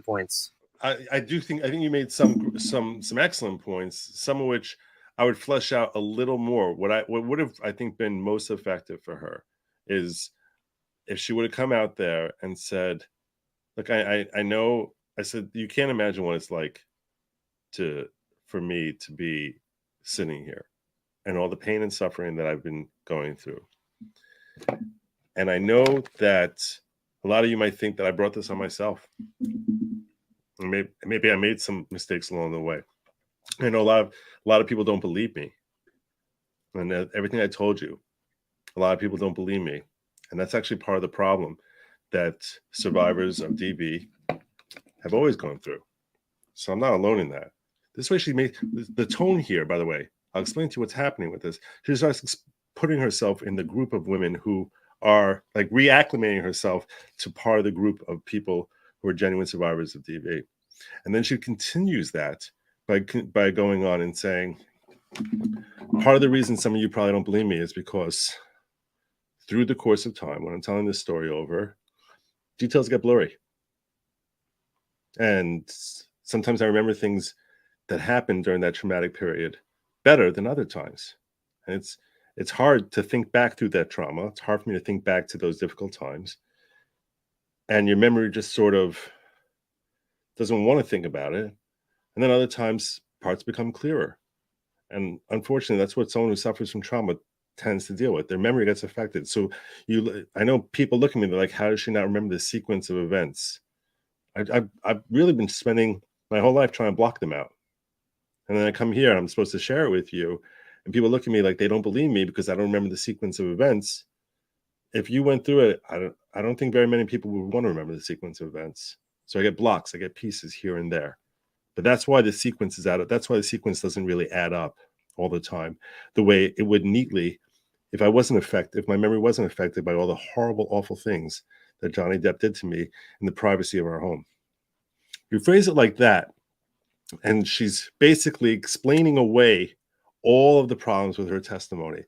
points. I think you made some excellent points, some of which I would flesh out a little more. What would have, I think, been most effective for her is if she would have come out there and said, look, I know, I said, you can't imagine what it's like for me to be sitting here and all the pain and suffering that I've been going through. And I know that a lot of you might think that I brought this on myself. Maybe I made some mistakes along the way. I know a lot of people don't believe me. And everything I told you, a lot of people don't believe me. And that's actually part of the problem that survivors of DV have always gone through. So I'm not alone in that. This way she made the tone here, by the way, I'll explain to you what's happening with this. She starts putting herself in the group of women who are like reacclimating herself to part of the group of people who are genuine survivors of DV. And then she continues that by going on and saying, part of the reason some of you probably don't believe me is because through the course of time, when I'm telling this story over, details get blurry. And sometimes I remember things that happened during that traumatic period better than other times. And it's hard to think back through that trauma. It's hard for me to think back to those difficult times. And your memory just sort of doesn't want to think about it. And then other times parts become clearer. And unfortunately, that's what someone who suffers from trauma tends to deal with. Their memory gets affected. So I know people look at me, they're like, how does she not remember the sequence of events? I've really been spending my whole life trying to block them out. And then I come here and I'm supposed to share it with you. And people look at me like they don't believe me because I don't remember the sequence of events. If you went through it, I don't think very many people would want to remember the sequence of events. So I get blocks, I get pieces here and there. But that's why the sequence is that's why the sequence doesn't really add up all the time the way it would neatly if my memory wasn't affected by all the horrible, awful things that Johnny Depp did to me in the privacy of our home. You phrase it like that, and she's basically explaining away all of the problems with her testimony.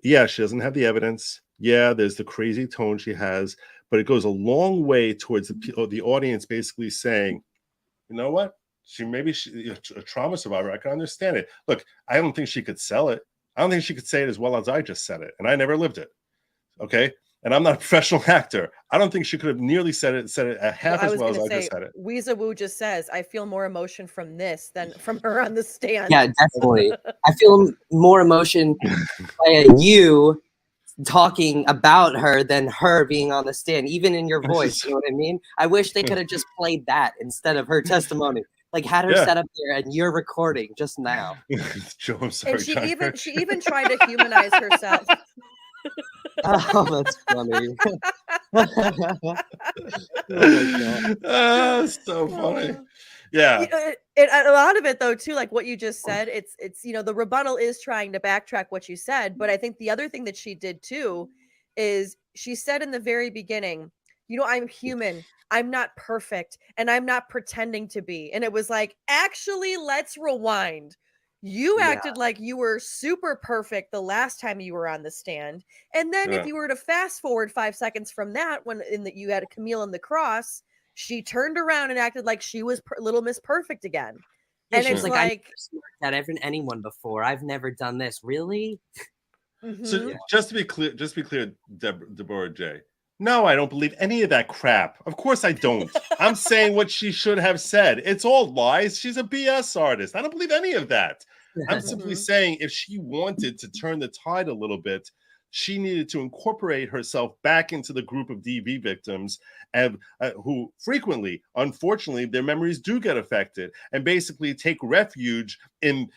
Yeah, she doesn't have the evidence. Yeah, there's the crazy tone she has, but it goes a long way towards the audience basically saying, you know what? She's a trauma survivor. I can understand it. Look, I don't think she could sell it. I don't think she could say it as well as I just said it. And I never lived it. Okay. And I'm not a professional actor. I don't think she could have nearly said it half as well as I just said it. Weezer Wu just says, I feel more emotion from this than from her on the stand. Yeah, definitely. I feel more emotion by you talking about her than her being on the stand, even in your voice. You know what I mean? I wish they could have just played that instead of her testimony. Like had her set up there and you're recording just now. Joe, I'm sorry. And she even tried to humanize herself. Oh, that's funny. That's so funny. Yeah. A lot of it though too, like what you just said, it's the rebuttal is trying to backtrack what you said, but I think the other thing that she did too is she said in the very beginning, I'm human, I'm not perfect, and I'm not pretending to be. And it was like, actually, let's rewind. You acted like you were super perfect the last time you were on the stand. And then if you were to fast forward 5 seconds from that, you had Camille on the cross, she turned around and acted like she was Little Miss Perfect again. Yeah, and it's like I've never seen anyone before. I've never done this. Really? Mm-hmm. So just to be clear, Deborah J. No, I don't believe any of that crap. Of course I don't. I'm saying what she should have said. It's all lies. She's a BS artist. I don't believe any of that. I'm simply saying if she wanted to turn the tide a little bit, she needed to incorporate herself back into the group of DV victims who frequently, unfortunately, their memories do get affected and basically take refuge in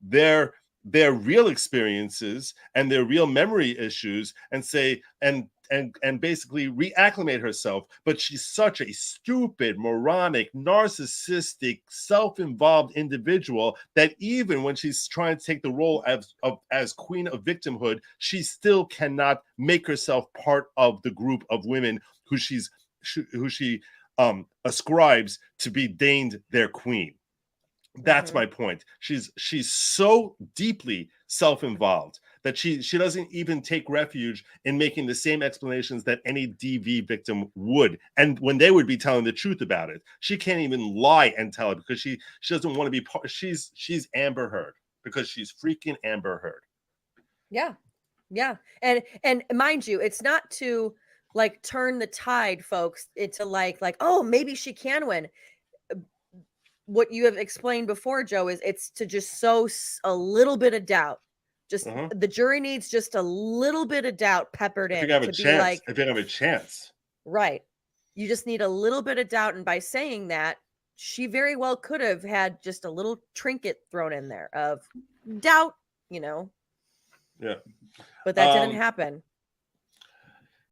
their real experiences and their real memory issues and say and basically reacclimate herself. But she's such a stupid, moronic, narcissistic, self-involved individual that even when she's trying to take the role as queen of victimhood, she still cannot make herself part of the group of women who she ascribes to be deigned their queen. That's my point. She's so deeply self-involved that she doesn't even take refuge in making the same explanations that any DV victim would, and when they would be telling the truth about it. She can't even lie and tell it because she doesn't want to be part. She's Amber Heard because she's freaking Amber Heard. Yeah. And mind you, it's not to like turn the tide, folks, into like, oh, maybe she can win. What you have explained before, Joe, is it's to just sow a little bit of doubt. Just the jury needs just a little bit of doubt peppered in to be like, if you have a chance, right? You just need a little bit of doubt, and by saying that, she very well could have had just a little trinket thrown in there of doubt, Yeah, but that didn't happen.